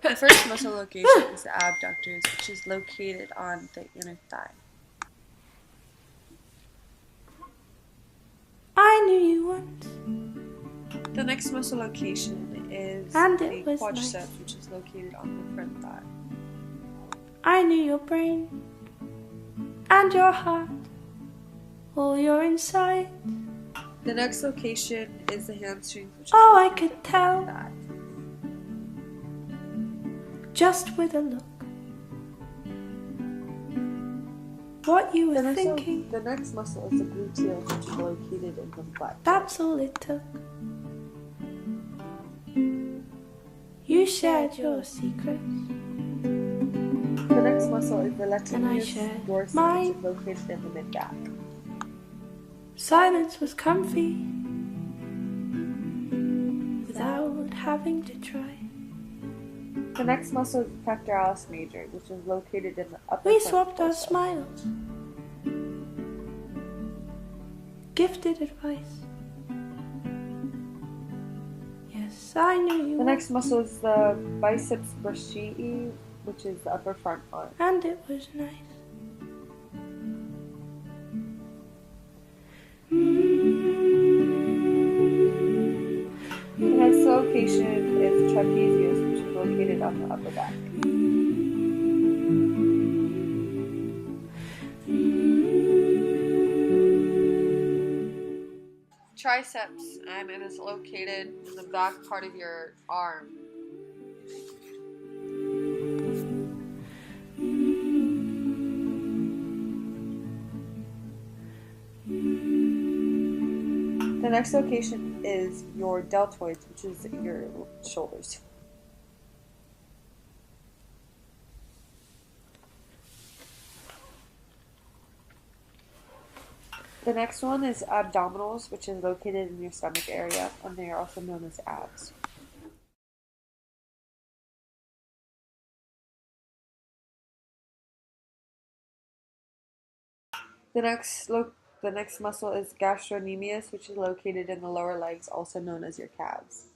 The first muscle location is the abductors, which is located on the inner thigh. I knew you once. The next muscle location is And the it was quadriceps, nice. which is located on the front thigh. I knew your brain and your heart, all your inside. The next location is the hamstrings, which is Oh, I located could on tell the thigh. just with a look what you were thinking. The next muscle is the gluteus, which is located in the butt. That's all it took. You shared your secrets. The next muscle is the And I latissimus shared dorsi, mine. which is located in the mid-back. Silence was comfy without having to try. The next muscle is the pectoralis major, which is located in the upper We front swapped our torso. smiles, gifted advice. Yes, I knew you The next once, muscle is the biceps brachii, which is the upper front arm. and it was nice. The next location is trapezius, which is located on the upper back. Triceps, and it is located in the back part of your arm. The next location is your deltoids, which is your shoulders. The next one is abdominals, which is located in your stomach area, and they are also known as abs. The next muscle is gastrocnemius, which is located in the lower legs, also known as your calves.